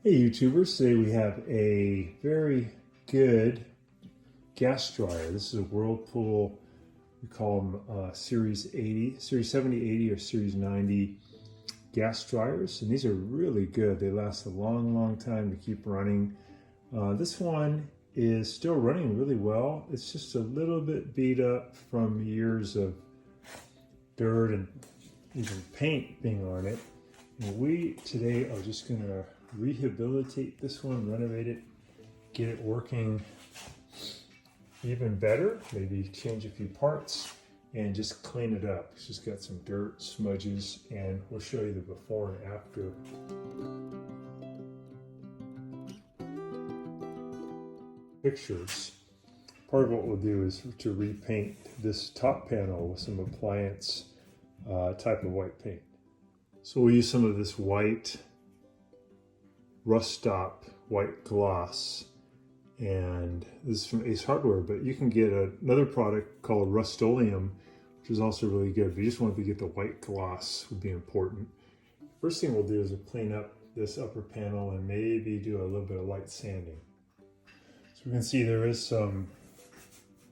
Hey YouTubers, today we have a very good gas dryer. This is a Whirlpool, we call them Series 80, Series 70, 80 or Series 90 gas dryers. And these are really good. They last a long time to keep running. This one is still running really well. It's just a little bit beat up from years of dirt and even paint being on it. And we today are just gonna rehabilitate this one, renovate it, get it working even better, maybe change a few parts and just clean it up. It's just got some dirt, smudges, and we'll show you the before and after. Pictures. Part of what we'll do is to repaint this top panel with some appliance type of white paint. So we'll use some of this white rust stop white gloss, and this is from Ace Hardware, but you can get another product called Rust-Oleum, which is also really good. If you just wanted to get the white gloss, would be important. First thing we'll do is we'll clean up this upper panel and maybe do a little bit of light sanding. So we can see there is some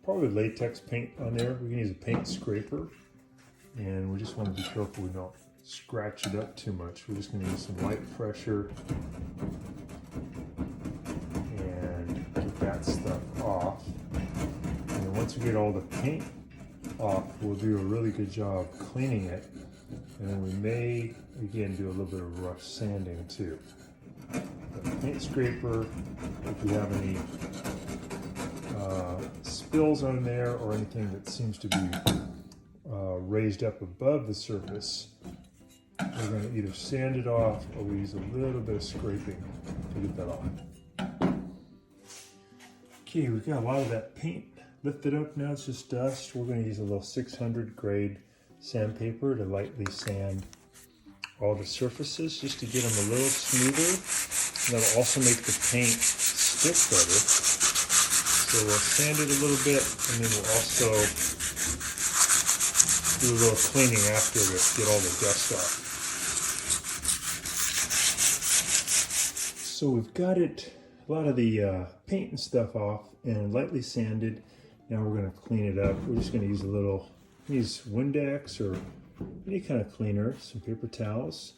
probably latex paint on there. We can use a paint scraper, and we just want to be careful we don't scratch it up too much. We're just going to use some light pressure and get that stuff off. And then once we get all the paint off, we'll do a really good job cleaning it. And then we may, again, do a little bit of rough sanding too. The paint scraper, if you have any spills on there or anything that seems to be raised up above the surface, we're going to either sand it off or we use a little bit of scraping to get that off. Okay, we've got a lot of that paint lifted up now. It's just dust. We're going to use a little 600 grade sandpaper to lightly sand all the surfaces just to get them a little smoother. And that'll also make the paint stick better. So we'll sand it a little bit, and then we'll also do a little cleaning after to get all the dust off. So we've got it, a lot of the paint and stuff off and lightly sanded. Now we're going to clean it up. We're just going to use use Windex or any kind of cleaner, some paper towels.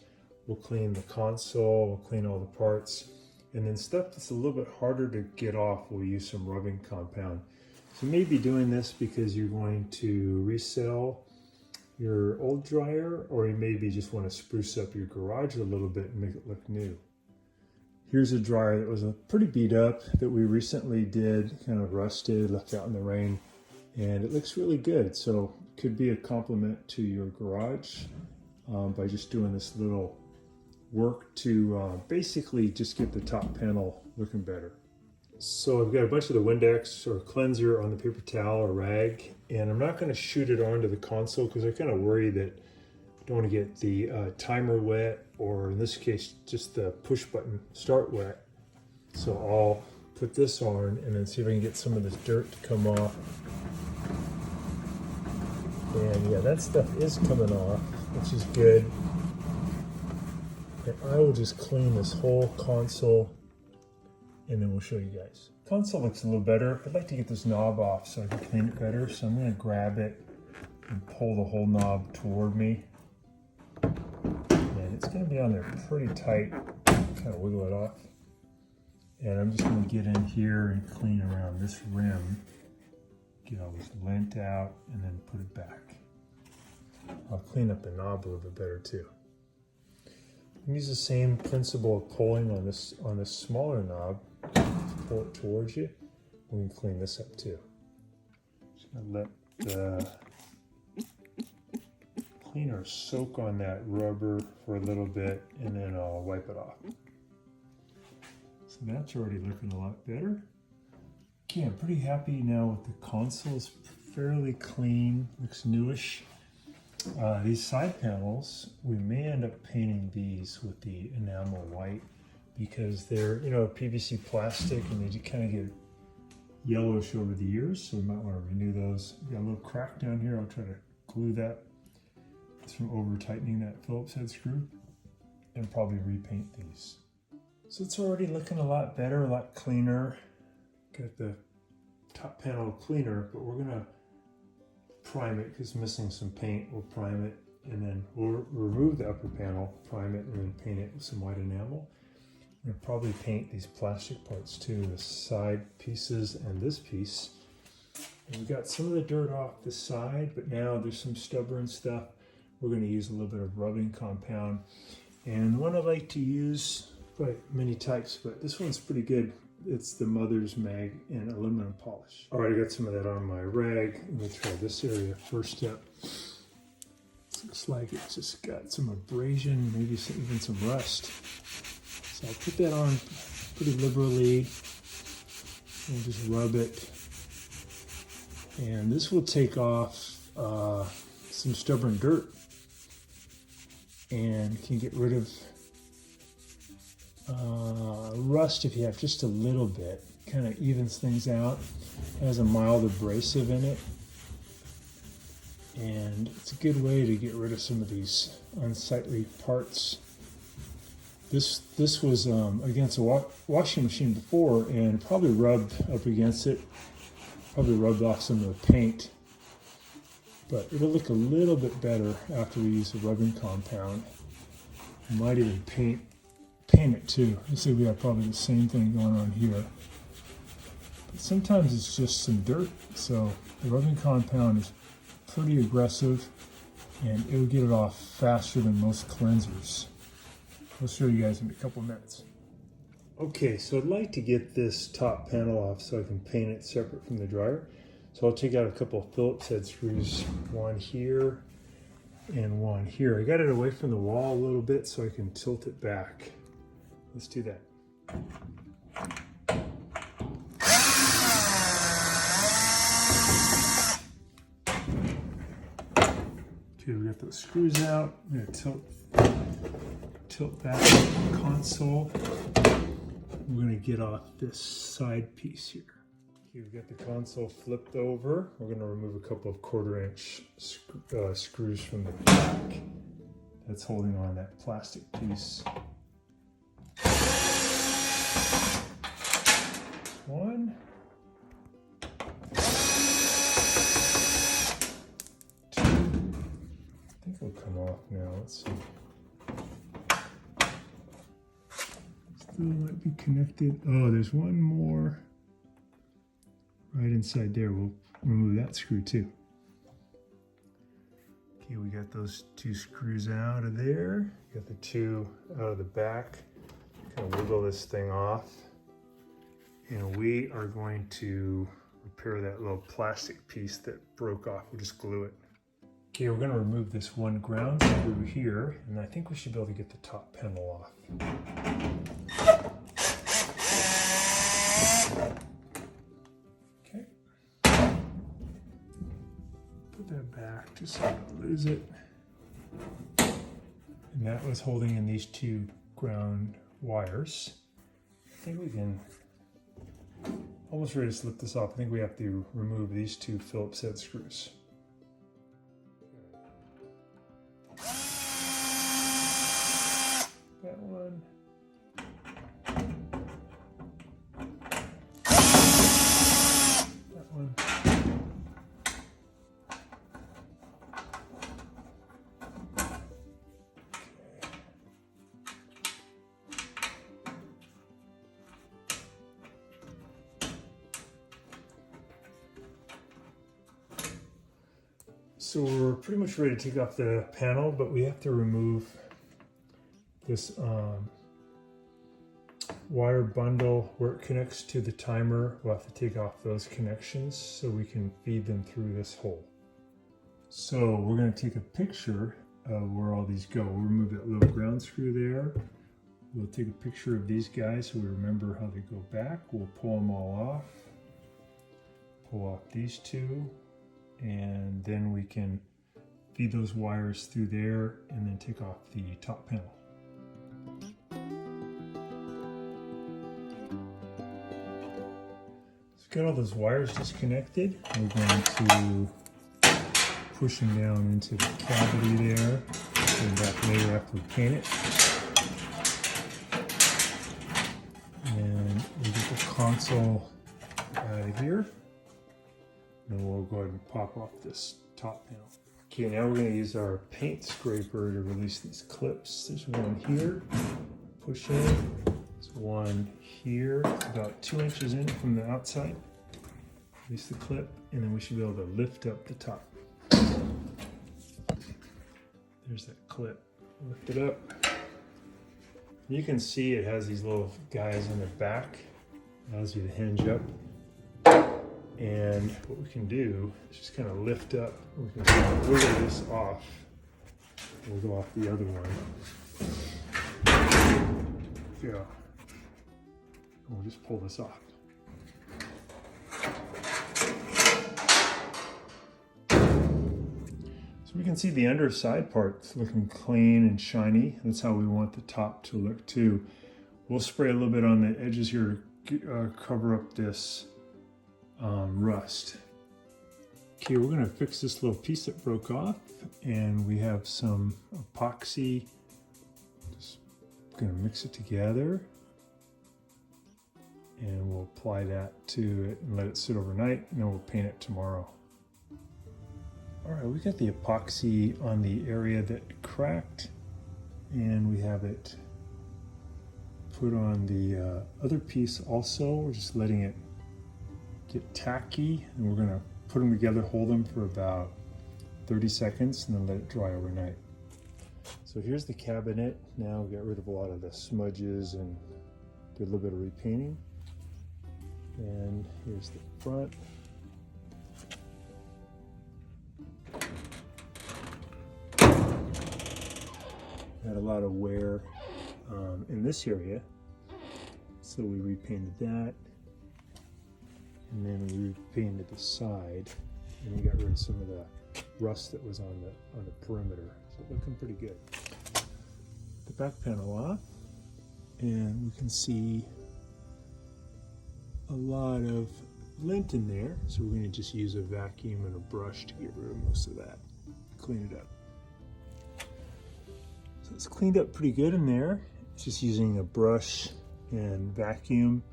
We'll clean the console, we'll clean all the parts. And then stuff that's a little bit harder to get off, we'll use some rubbing compound. So you may be doing this because you're going to resell your old dryer, or you maybe just want to spruce up your garage a little bit and make it look new. Here's a dryer that was pretty beat up that we recently did, kind of rusted, left out in the rain, and it looks really good. So it could be a compliment to your garage by just doing this little work to basically just get the top panel looking better. So I've got a bunch of the Windex or cleanser on the paper towel or rag, and I'm not going to shoot it onto the console because I kind of worry that I don't want to get the timer wet, or in this case just the push button start wet. So I'll put this on and then see if I can get some of this dirt to come off. And yeah, that stuff is coming off, which is good. And I will just clean this whole console and then we'll show you guys. Console looks a little better. I'd like to get this knob off so I can clean it better. So I'm going to grab it and pull the whole knob toward me. And it's going to be on there pretty tight. Kind of wiggle it off. And I'm just going to get in here and clean around this rim. Get all this lint out and then put it back. I'll clean up the knob a little bit better too. Use the same principle of pulling on this smaller knob. Just pull it towards you. We can clean this up too. Just gonna let the cleaner soak on that rubber for a little bit, and then I'll wipe it off. So that's already looking a lot better. Okay, I'm pretty happy now with the console. It's fairly clean, looks newish. These side panels, we may end up painting these with the enamel white because they're, PVC plastic and they kind of get yellowish over the years, so we might want to renew those. Got a little crack down here. I'll try to glue that. It's from over tightening that Phillips head screw, and probably repaint these. So it's already looking a lot better, a lot cleaner. Got the top panel cleaner, but we're gonna prime it because it's missing some paint. We'll prime it and then we'll remove the upper panel, prime it, and then paint it with some white enamel. We'll probably paint these plastic parts too, the side pieces and this piece. And we got some of the dirt off the side, but now there's some stubborn stuff. We're gonna use a little bit of rubbing compound. And the one I like to use, quite many types, but this one's pretty good. It's the Mother's Mag in aluminum polish. All right, I got some of that on my rag. I'm gonna try this area first up. This looks like it's just got some abrasion, maybe even some rust. So I'll put that on pretty liberally. We'll just rub it. And this will take off some stubborn dirt and can get rid of rust if you have just a little bit. Kind of evens things out. It has a mild abrasive in it, and it's a good way to get rid of some of these unsightly parts. This was against a washing machine before and probably rubbed up against it, probably rubbed off some of the paint, but it'll look a little bit better after we use the rubbing compound. We might even paint it too. You see we have probably the same thing going on here. But sometimes it's just some dirt, so the rubbing compound is pretty aggressive and it'll get it off faster than most cleansers. I'll show you guys in a couple of minutes. Okay, so I'd like to get this top panel off so I can paint it separate from the dryer. So I'll take out a couple of Phillips head screws, one here and one here. I got it away from the wall a little bit so I can tilt it back. Let's do that. Okay, we got those screws out. I'm gonna tilt back the console. We're gonna get off this side piece here. Okay, we've got the console flipped over. We're gonna remove a couple of 1/4-inch screws from the back. That's holding on that plastic piece. One. Two. I think it'll come off now. Let's see. Still might be connected. Oh, there's one more right inside there. We'll remove that screw too. Okay, we got those two screws out of there. Got the two out of the back. Kind of wiggle this thing off. And we are going to repair that little plastic piece that broke off. We'll just glue it. Okay, we're going to remove this one ground screw here, and I think we should be able to get the top panel off. Okay. Put that back just so I don't lose it. And that was holding in these two ground wires. I think we can almost ready to slip this off. I think we have to remove these two Phillips head screws. That one. That one. So we're pretty much ready to take off the panel, but we have to remove this wire bundle where it connects to the timer. We'll have to take off those connections so we can feed them through this hole. So we're going to take a picture of where all these go. We'll remove that little ground screw there. We'll take a picture of these guys so we remember how they go back. We'll pull them all off. Pull off these two. And then we can feed those wires through there and then take off the top panel. So got all those wires disconnected. We're going to push them down into the cavity there. Put it back later after we paint it. console out of here. And we'll go ahead and pop off this top panel. Okay, now we're going to use our paint scraper to release these clips. There's one here, push in. There's one here, about 2 inches in from the outside. Release the clip, and then we should be able to lift up the top. There's that clip. Lift it up. You can see it has these little guys on the back. Allows you to hinge up. And what we can do is just kind of lift up. We can kind of wiggle this off. We'll go off the other one. Yeah. And we'll just pull this off. So we can see the underside part's looking clean and shiny. That's how we want the top to look too. We'll spray a little bit on the edges here to cover up this rust. Okay, we're going to fix this little piece that broke off, and we have some epoxy. Just going to mix it together, and we'll apply that to it and let it sit overnight, and then we'll paint it tomorrow. All right, we got the epoxy on the area that cracked, and we have it put on the other piece also. We're just letting it get tacky, and we're gonna put them together, hold them for about 30 seconds, and then let it dry overnight. So here's the cabinet. Now we got rid of a lot of the smudges and did a little bit of repainting. And here's the front. Had a lot of wear in this area, so we repainted that. And then we repainted the side, and we got rid of some of the rust that was on the perimeter. So looking pretty good. The back panel off, and we can see a lot of lint in there. So we're going to just use a vacuum and a brush to get rid of most of that. Clean it up. So it's cleaned up pretty good in there. Just using a brush and vacuum.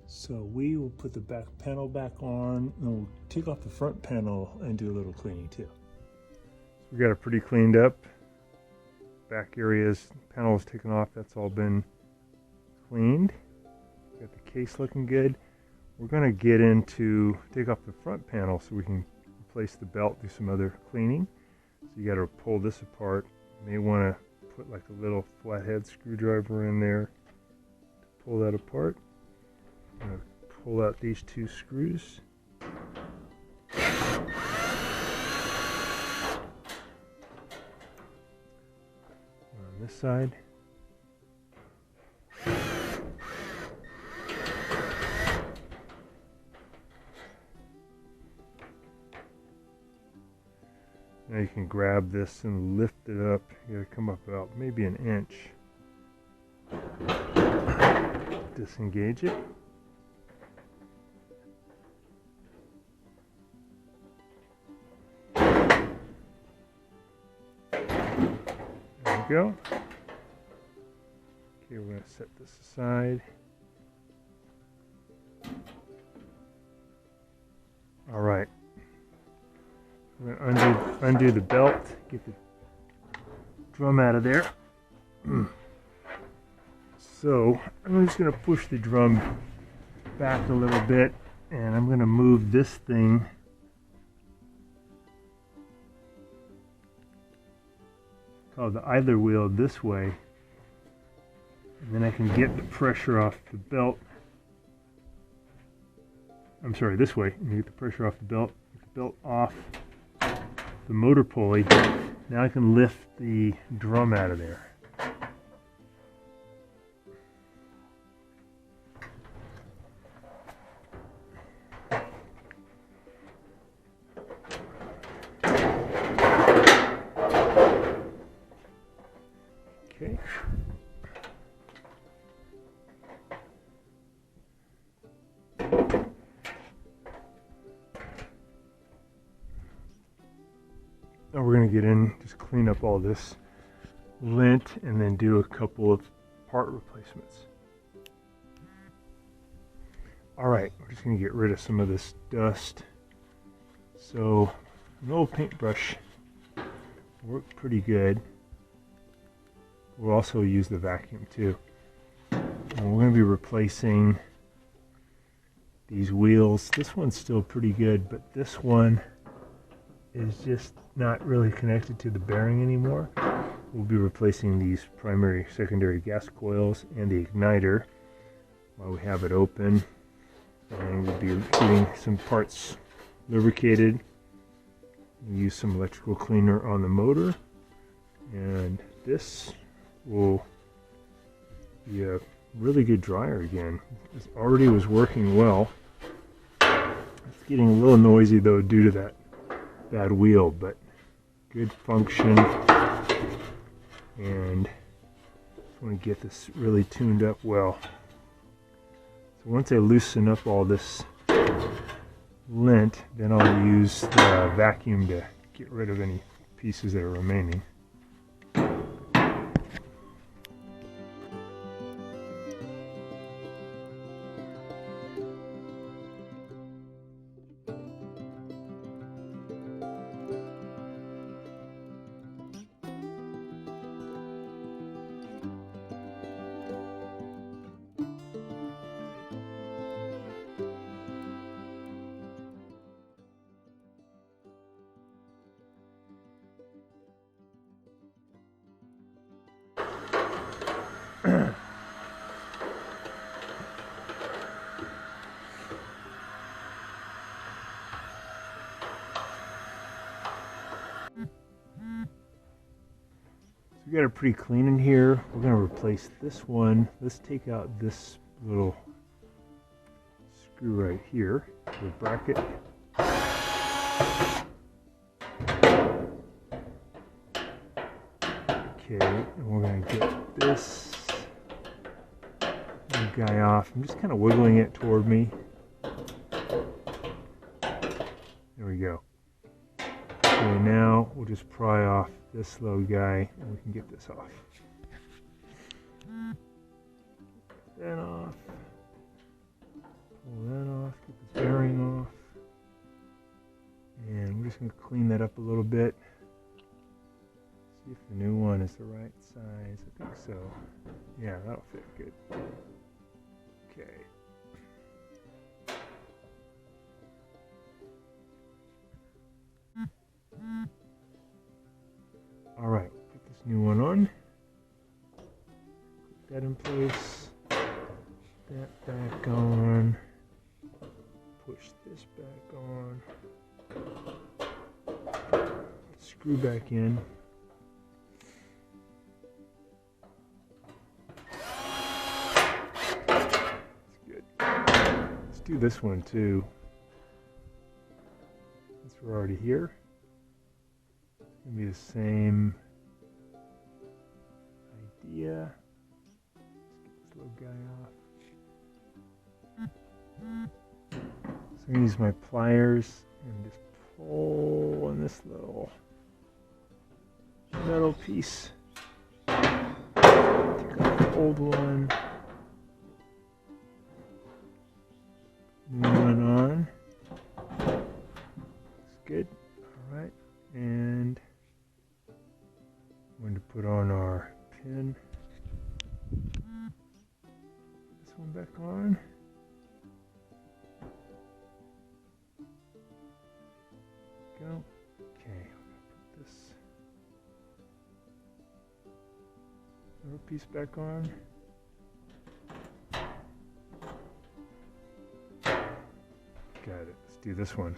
So we will put the back panel back on, and we'll take off the front panel and do a little cleaning too. We got it pretty cleaned up. Back areas, panels taken off, that's all been cleaned. Got the case looking good. We're gonna get into, take off the front panel so we can replace the belt, do some other cleaning. So you gotta pull this apart. You may wanna put like a little flathead screwdriver in there to pull that apart. I'm going to pull out these two screws. On this side. Now you can grab this and lift it up. You gotta come up about maybe an inch. Disengage it. Go. Okay, we're going to set this aside. All right. We're going to undo the belt, get the drum out of there. So I'm just going to push the drum back a little bit, and I'm going to move this thing called the idler wheel this way, and then I can get the pressure off the belt. I'm sorry, this way, and get the pressure off the belt, get the belt off the motor pulley. Now I can lift the drum out of there. Okay. Now we're going to get in, just clean up all this lint, and then do a couple of part replacements. Alright, we're just going to get rid of some of this dust. So, an old paintbrush worked pretty good. We'll also use the vacuum too. And we're going to be replacing these wheels. This one's still pretty good, but this one is just not really connected to the bearing anymore. We'll be replacing these primary, secondary gas coils and the igniter while we have it open. And we'll be getting some parts lubricated. We'll use some electrical cleaner on the motor. And this will be a really good dryer again. This already was working well. It's getting a little noisy though due to that bad wheel, but good function. And just want to get this really tuned up well. So once I loosen up all this lint, then I'll use the vacuum to get rid of any pieces that are remaining. We got it pretty clean in here. We're going to replace this one. Let's take out this little screw right here, the bracket. Okay, and we're going to get this guy off. I'm just kind of wiggling it toward me. There we go. Okay, now we'll just pry off this little guy and we can get this off. That off. Pull that off. Get this bearing off. And we're just going to clean that up a little bit. See if the new one is the right size. I think so. Yeah, that'll fit good. Okay. Alright, put this new one on. Put that in place. That back on. Push this back on. Screw back in. That's good. Let's do this one too. Since we're already here. It's going to be the same idea. Let's get this little guy off. So I'm going to use my pliers and just pull on this little metal piece. Take out the old one. New one on. Looks good. Alright. And I'm going to put on our pin. This one back on. Go. Okay, I'm going to put this little piece back on. Got it. Let's do this one.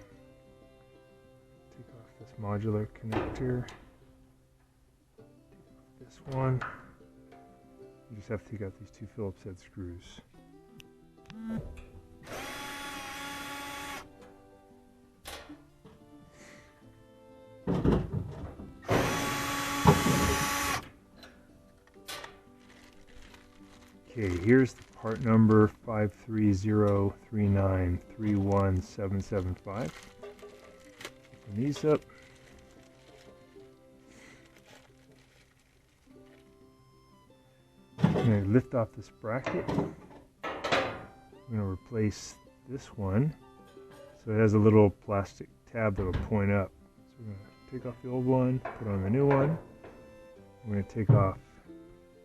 Take off this modular connector. Take off this one. You just have to take out these two Phillips head screws. Okay, here's the part number 53039317775. Open these up. I'm going to lift off this bracket. I'm going to replace this one. So it has a little plastic tab that will point up. So we're going to take off the old one, put on the new one. We're going to take off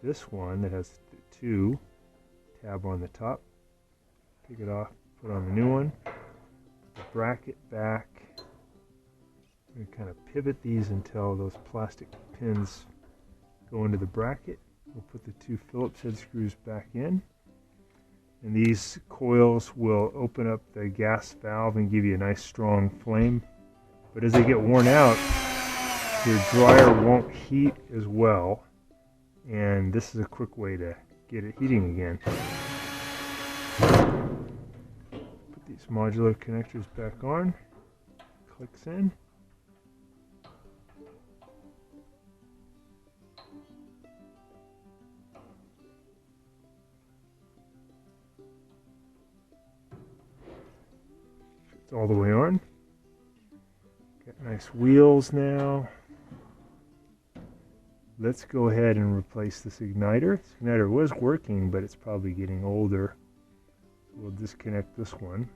this one that has the 2 tab on the top. Take it off, put on the new one. Put the bracket back. We're going to kind of pivot these until those plastic pins go into the bracket. We'll put the 2 Phillips head screws back in. And these coils will open up the gas valve and give you a nice strong flame. But as they get worn out, your dryer won't heat as well. And this is a quick way to get it heating again. Put these modular connectors back on. Clicks in. All the way on. Got nice wheels now. Let's go ahead and replace this igniter. This igniter was working, but it's probably getting older. So we'll disconnect this one.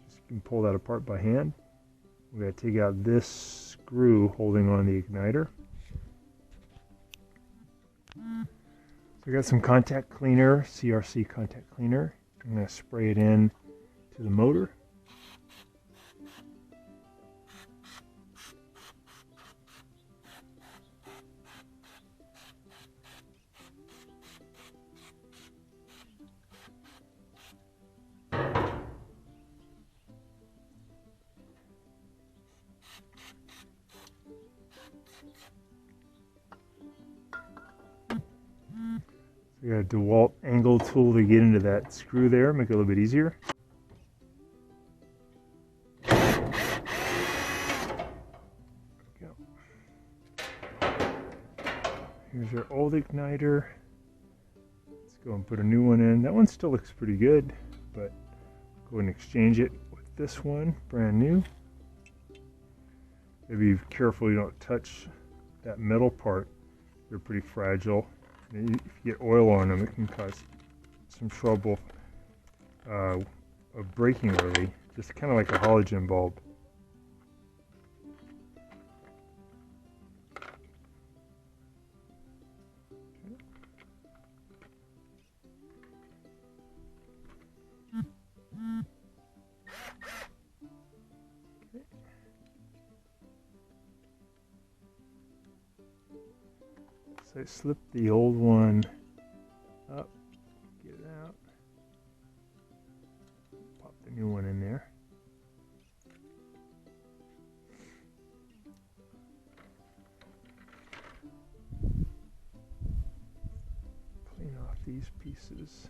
Just you can pull that apart by hand. We're going to take out this screw holding on the igniter. So I got some contact cleaner, CRC contact cleaner. I'm going to spray it in to the motor. We got a DeWalt angle tool to get into that screw there, make it a little bit easier. There we go. Here's our old igniter. Let's go and put a new one in. That one still looks pretty good, but go ahead and exchange it with this one, brand new. Be careful you don't touch that metal part. They're pretty fragile. If you get oil on them, it can cause some trouble of breaking early, just kind of like a halogen bulb. So I slipped the old one up, get it out, pop the new one in there. Clean off these pieces.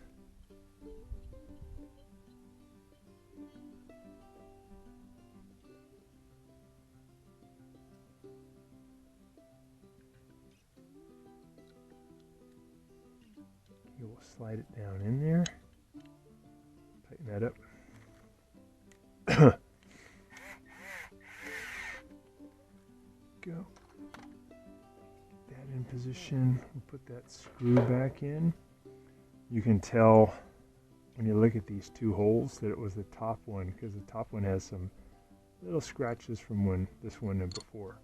We'll slide it down in there, tighten that up. Go. Get that in position. We'll put that screw back in. You can tell when you look at these 2 holes that it was the top one, because the top one has some little scratches from when this one and before.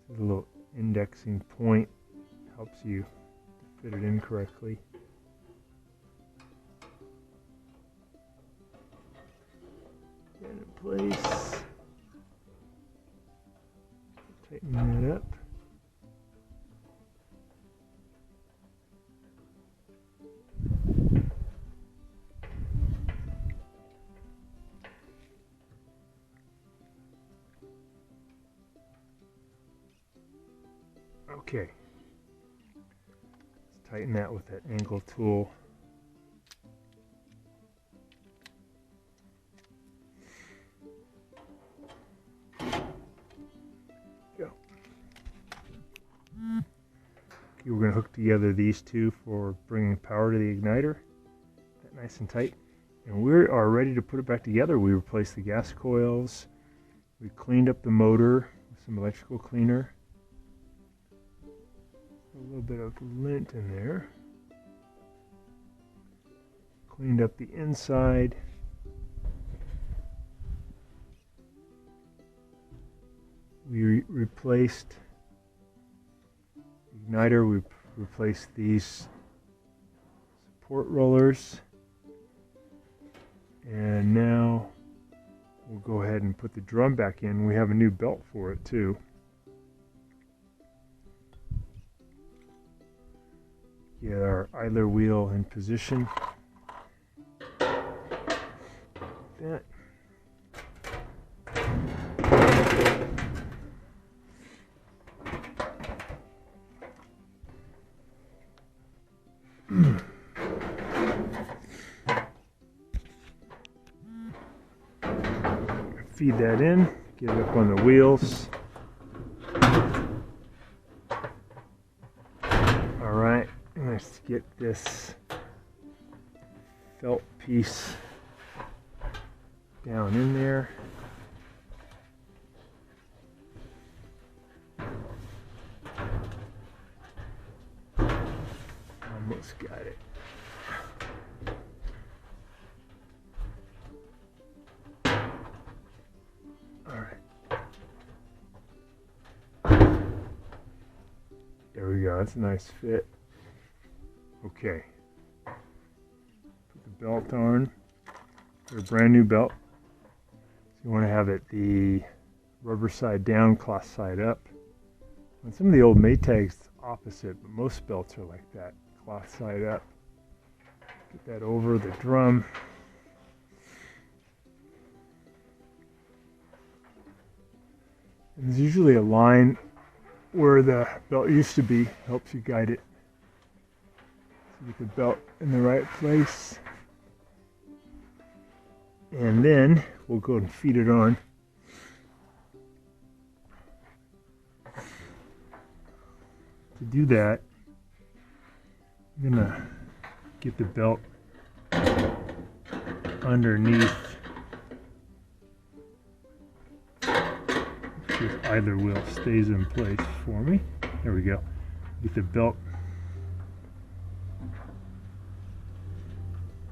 There's a little indexing point, helps you fit it in correctly. Get it in place. Tighten that up. Okay, let's tighten that with that angle tool. Go. Okay, we're going to hook together these 2 for bringing power to the igniter. That nice and tight. And we are ready to put it back together. We replaced the gas coils. We cleaned up the motor with some electrical cleaner. A little bit of lint in there. Cleaned up the inside. We replaced the igniter. We replaced these support rollers. And now we'll go ahead and put the drum back in. We have a new belt for it too. Get our idler wheel in position. That. Feed that in, get it up on the wheels. Alright, let's get this felt piece down in there. Almost got it. There we go, that's a nice fit. Okay. Put the belt on. Put a brand new belt. So you want to have it the rubber side down, cloth side up. On some of the old Maytags, it's opposite, but most belts are like that, cloth side up. Get that over the drum. And there's usually a line where the belt used to be, helps you guide it. So get the belt in the right place. And then we'll go and feed it on. To do that, I'm gonna get the belt underneath this either wheel stays in place for me. There we go. Get the belt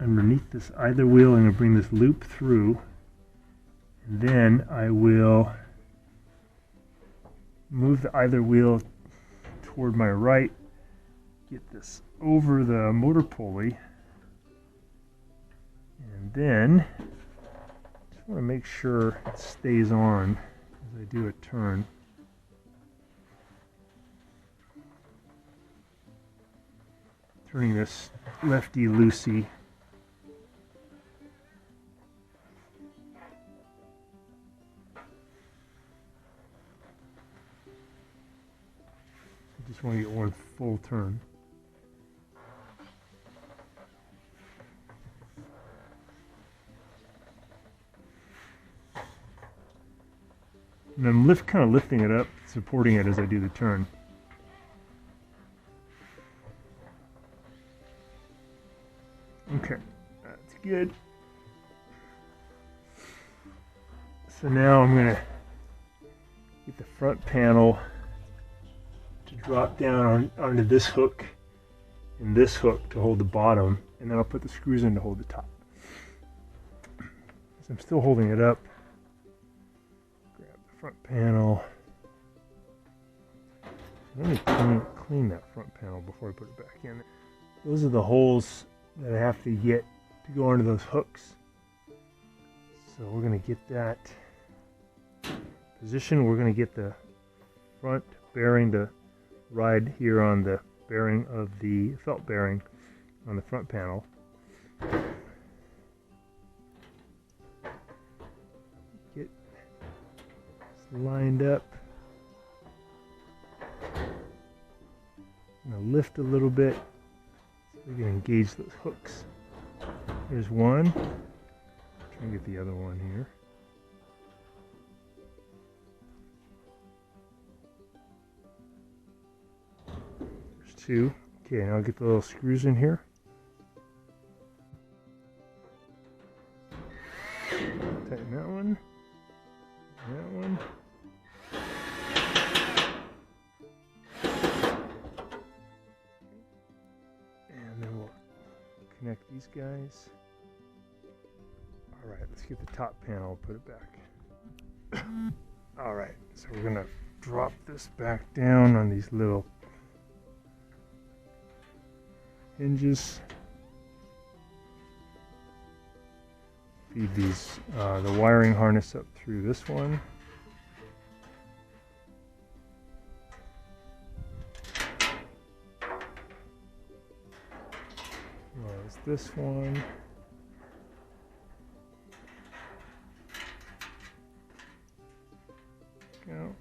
underneath this either wheel. I'm going to bring this loop through, and then I will move the either wheel toward my right, get this over the motor pulley, and then just want to make sure it stays on as I do a turn. Turning this lefty-loosey. I just want to get one full turn. And I'm kind of lifting it up, supporting it as I do the turn. Okay, that's good. So now I'm going to get the front panel to drop down onto this hook and this hook to hold the bottom, and then I'll put the screws in to hold the top. So I'm still holding it up. Grab the front panel. Let me clean that front panel before I put it back in. Those are the holes that I have to get to go onto those hooks. So we're going to get that position. We're going to get the front bearing to ride here on the bearing of the felt bearing on the front panel. Get this lined up. I'm going to lift a little bit. We're going to engage those hooks. Here's one. Try and get the other one here. There's two. Okay, now I'll get the little screws in here. Tighten that one. That one. disconnect these guys. All right, let's get the top panel, put it back. All right, so we're gonna drop this back down on these little hinges. Feed these the wiring harness up through this one. There's this one. Go.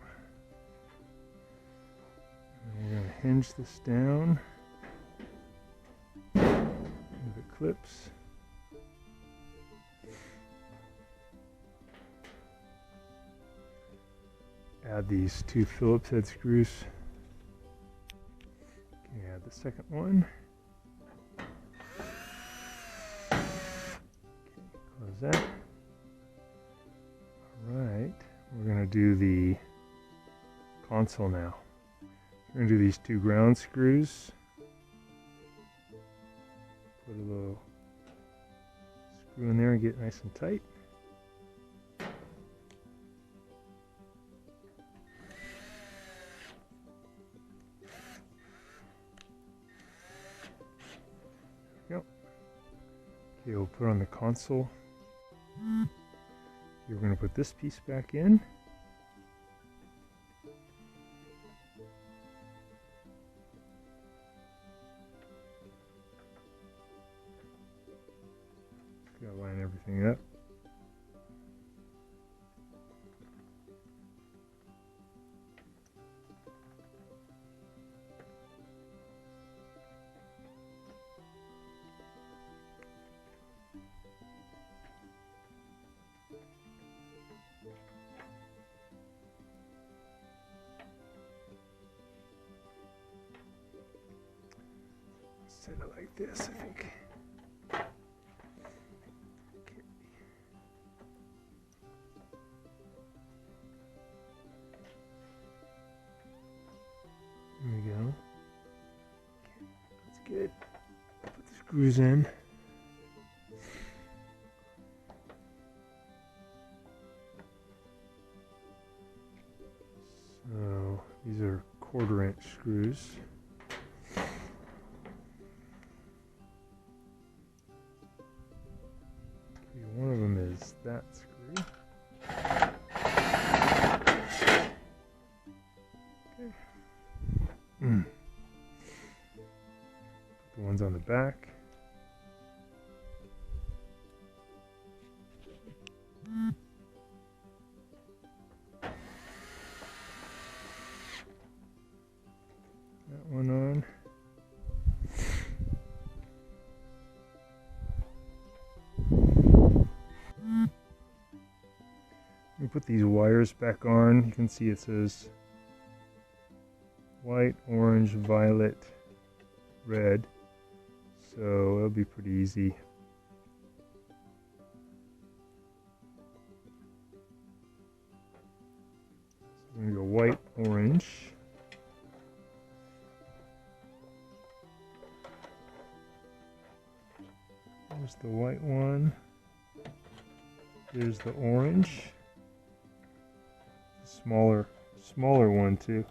And we're going to hinge this down. If it clips. Add these 2 Phillips head screws. Okay, add the second one. Okay, close that. Alright, we're going to do the console now. We're going to do these 2 ground screws. Put a little screw in there and get it nice and tight. Okay, we'll put on the console. You're going to put this piece back in. Gotta line everything up. Set it like this, I think. Okay. There we go. Okay, that's good. Put the screws in. So these are 1/4 inch screws. One of them is that screw. Okay. Put the ones on the back. That one on. We put these wires back on. You can see it says white, orange, violet, red. So it'll be pretty easy. So we're going to go white, orange. There's the white one. There's the orange. Smaller one too.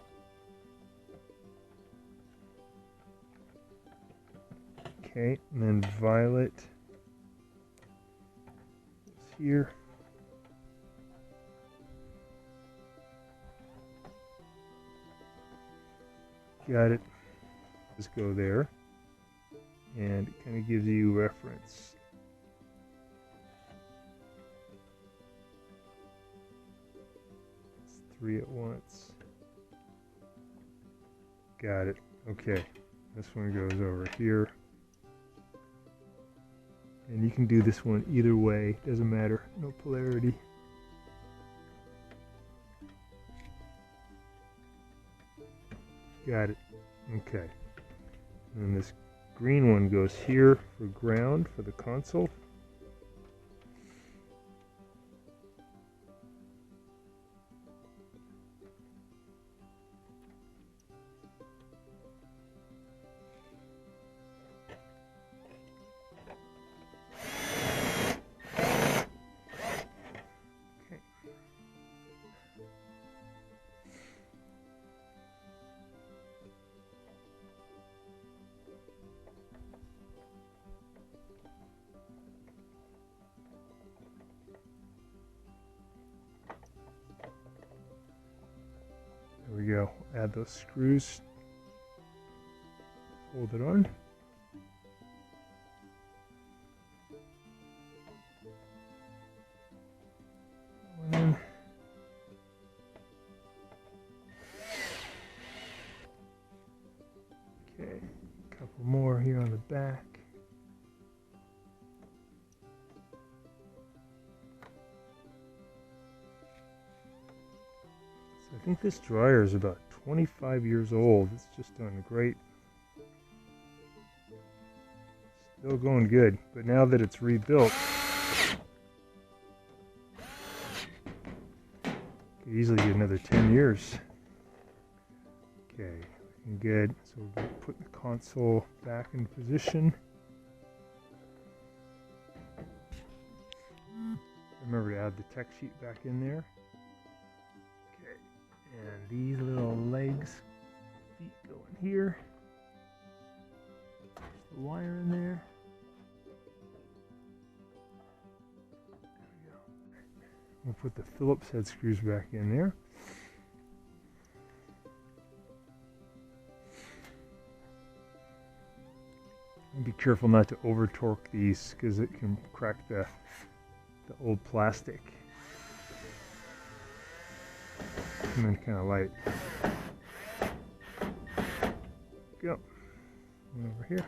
Okay, and then violet is here. Got it. Just go there, and it kind of gives you reference. It's 3 at once. Got it. Okay, this one goes over here. And you can do this one either way, doesn't matter, no polarity. Got it. Okay. And then this green one goes here for ground for the console. add those screws. Hold it on. One in. Okay, a couple more here on the back. So I think this dryer is about 25 years old. It's just doing great. Still going good, but now that it's rebuilt, could easily get another 10 years. Okay, looking good. So we'll put the console back in position. Remember to add the tech sheet back in there. Okay, and these little legs, feet go in here. There's the wire in there. We'll put the Phillips head screws back in there. And be careful not to over torque these because it can crack the old plastic. Come in kind of light. Go. One over here.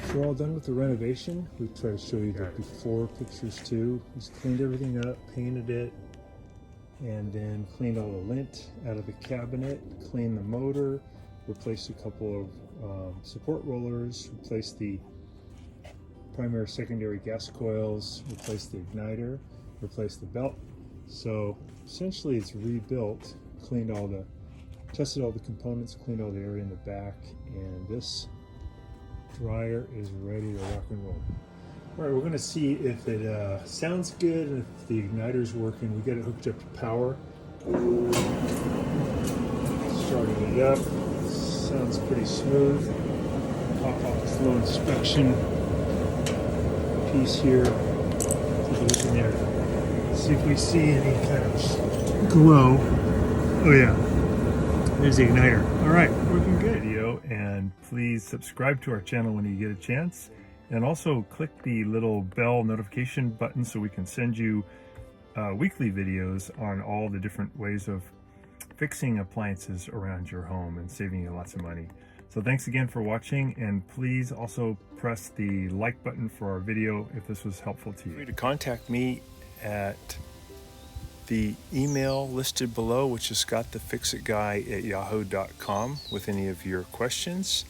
So we're all done with the renovation. We try to show you the before pictures too. Just cleaned everything up, painted it, and then cleaned all the lint out of the cabinet, cleaned the motor, replaced a couple of support rollers, replaced the primary secondary gas coils, replaced the igniter, replaced the belt. So essentially it's rebuilt, tested all the components, cleaned all the area in the back, and this dryer is ready to rock and roll. All right, we're going to see if it sounds good and if the igniter's working. We got it hooked up to power. Starting it up. Sounds pretty smooth. Pop off this little inspection piece here. Take a look in there. See if we see any kind of glow. Oh yeah, there's the igniter. All right, working good. And please subscribe to our channel when you get a chance, and also click the little bell notification button so we can send you weekly videos on all the different ways of fixing appliances around your home and saving you lots of money. So thanks again for watching, and please also press the like button for our video if this was helpful to you. Feel free to contact me at the email listed below, which is scottthefixitguy@yahoo.com, with any of your questions.